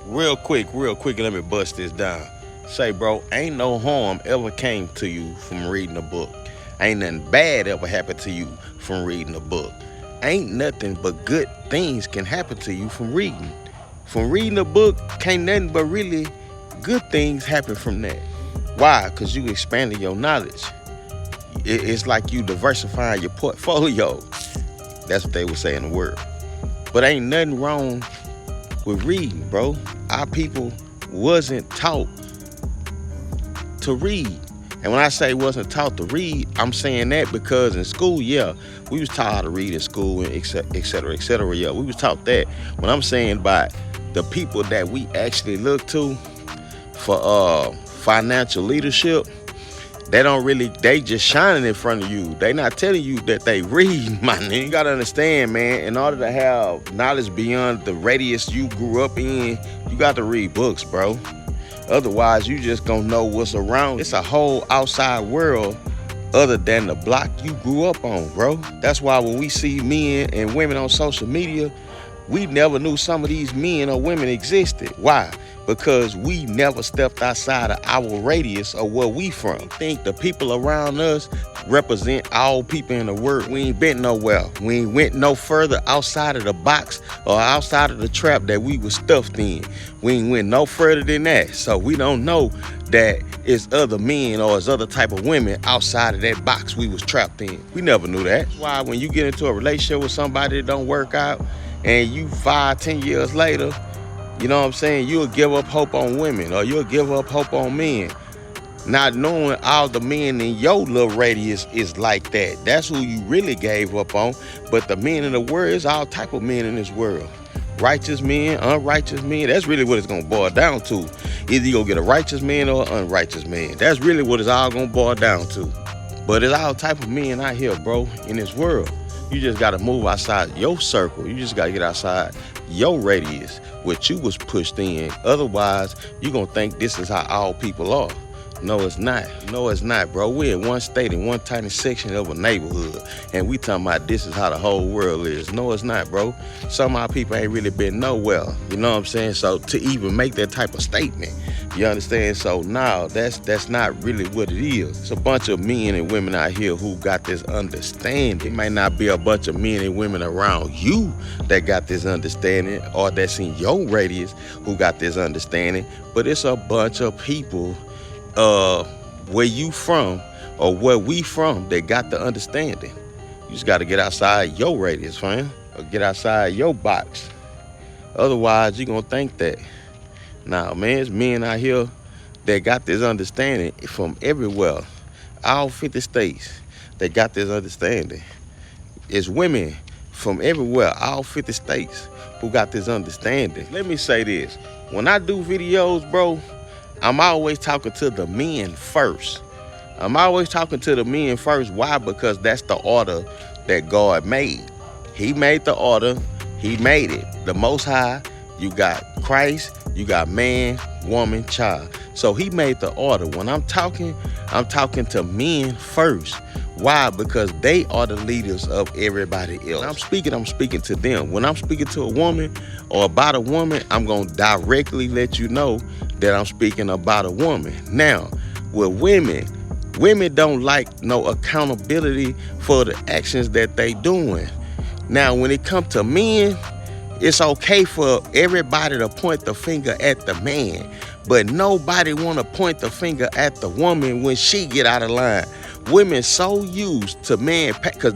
Real quick, let me bust this down. Say, bro, ain't no harm ever came to you from reading a book. Ain't nothing bad ever happened to you from reading a book. Ain't nothing but good things can happen to you from reading. From reading a book, can't nothing but really good things happen from that. Why? Because you expanding your knowledge. It's like you diversifying your portfolio. That's what they would say in the word. But ain't nothing wrong with reading, bro. Our people wasn't taught to read. And when I say wasn't taught to read, I'm saying that because in school, yeah, we was taught how to read in school and et cetera, yeah, we was taught that. When I'm saying about the people that we actually look to for financial leadership, they just shining in front of you. They not telling you that they read, my nigga. You gotta understand, man, in order to have knowledge beyond the radius you grew up in, you got to read books, bro. Otherwise, you just gonna know what's around. It's a whole outside world other than the block you grew up on, bro. That's why when we see men and women on social media, we never knew some of these men or women existed. Why? Because we never stepped outside of our radius of where we from. I think the people around us represent all people in the world. We ain't been nowhere. We ain't went no further outside of the box or outside of the trap that we was stuffed in. We ain't went no further than that. So we don't know that it's other men or it's other type of women outside of that box we was trapped in. We never knew that. That's why when you get into a relationship with somebody that don't work out, and you 5-10 years later, you know what I'm saying, you'll give up hope on women or you'll give up hope on men, not knowing all the men in your little radius is like that. That's who you really gave up on. But the men in the world, is all type of men in this world. Righteous men, unrighteous men, that's really what it's gonna boil down to. Either you gonna get a righteous man or an unrighteous man. That's really what it's all gonna boil down to. But it's all type of men out here, bro, in this world. You just gotta move outside your circle. You just gotta get outside your radius, what you was pushed in. Otherwise, you gonna think this is how all people are. No, it's not. No, it's not, bro. We're in one state, in one tiny section of a neighborhood, and we talking about this is how the whole world is. No, it's not, bro. Some of our people ain't really been nowhere. You know what I'm saying? So to even make that type of statement, you understand? So no, that's not really what it is. It's a bunch of men and women out here who got this understanding. It might not be a bunch of men and women around you that got this understanding or that's in your radius who got this understanding, but it's a bunch of people where you from or where we from that got the understanding. You just got to get outside your radius, fam, or get outside your box. Otherwise, you're going to think that. Nah, man, it's men out here that got this understanding from everywhere. All 50 states, they got this understanding. It's women from everywhere, all 50 states, who got this understanding. Let me say this. When I do videos, bro, I'm always talking to the men first. I'm always talking to the men first. Why? Because that's the order that God made. He made the order. He made it. The Most High, you got Christ, you got man, woman, child. So he made the order. When I'm talking to men first. Why? Because they are the leaders of everybody else. When I'm speaking to them. When I'm speaking to a woman or about a woman, I'm going to directly let you know that I'm speaking about a woman. Now, with women don't like no accountability for the actions that they doing. Now, when it comes to men, it's okay for everybody to point the finger at the man, but nobody want to point the finger at the woman when she get out of line. Women so used to men, because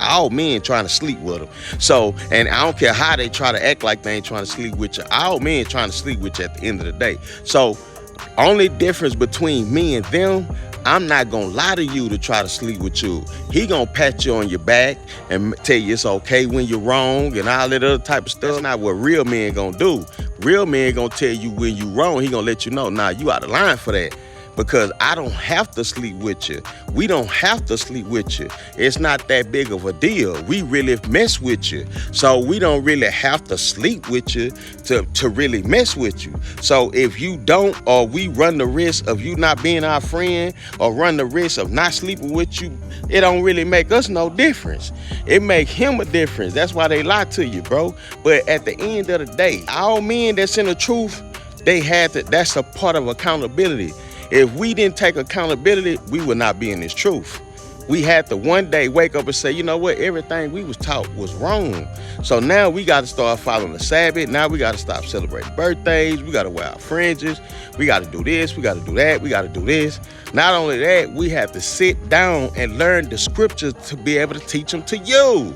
all men trying to sleep with them. So, and I don't care how they try to act like they ain't trying to sleep with you. All men trying to sleep with you at the end of the day. So, only difference between me and them, I'm not gonna lie to you to try to sleep with you. He gonna pat you on your back and tell you it's okay when you're wrong and all that other type of stuff. That's not what real men gonna do. Real men gonna tell you when you wrong. He gonna let you know, nah, you out of line for that. because I don't have to sleep with you. We don't have to sleep with you. It's not that big of a deal. We really mess with you. So we don't really have to sleep with you to really mess with you. So if you don't, or we run the risk of you not being our friend, or run the risk of not sleeping with you, it don't really make us no difference. It make him a difference. That's why they lie to you, bro. But at the end of the day, all men that's in the truth, they had to, that's a part of accountability. If we didn't take accountability, we would not be in this truth. We had to one day wake up and say, you know what, everything we was taught was wrong. So now we got to start following the Sabbath. Now we got to stop celebrating birthdays. We got to wear our fringes. We got to do this. We got to do that. We got to do this. Not only that, we have to sit down and learn the scriptures to be able to teach them to you.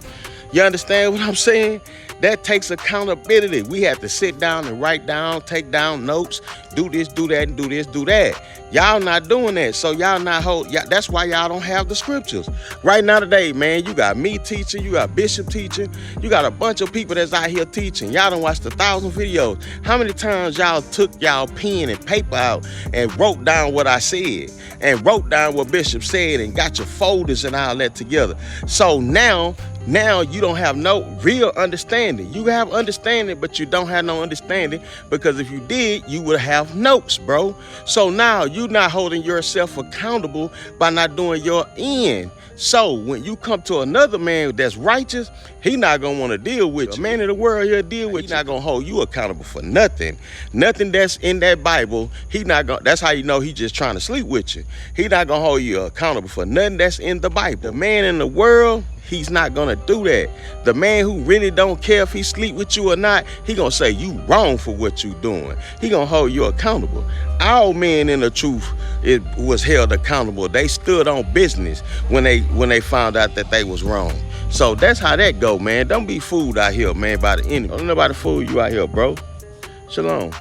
You understand what I'm saying? That takes accountability. We have to sit down and write down, take down notes, do this, do that, and do this, do that. Y'all not doing that. So y'all not that's why y'all don't have the scriptures. Right now today, man, you got me teaching, you got Bishop teaching, you got a bunch of people that's out here teaching. Y'all done watched 1,000 videos. How many times y'all took y'all pen and paper out and wrote down what I said and wrote down what Bishop said and got your folders and all that together? So now you don't have no real understanding. You have understanding, but you don't have no understanding, because if you did, you would have notes, bro. So now you're not holding yourself accountable by not doing your end. So when you come to another man that's righteous, he not gonna want to deal with you. A man in the world he'll deal with you. He not gonna hold you accountable for nothing. Nothing that's in that Bible, he not gonna, that's how you know he just trying to sleep with you. He not gonna hold you accountable for nothing that's in the Bible. The man in the world, he's not gonna do that. The man who really don't care if he sleep with you or not, he gonna say you wrong for what you doing. He gonna hold you accountable. All men in the truth, it was held accountable. They stood on business when they found out that they was wrong. So that's how that go, man. Don't be fooled out here, man, by the enemy. Don't nobody fool you out here, bro. Shalom.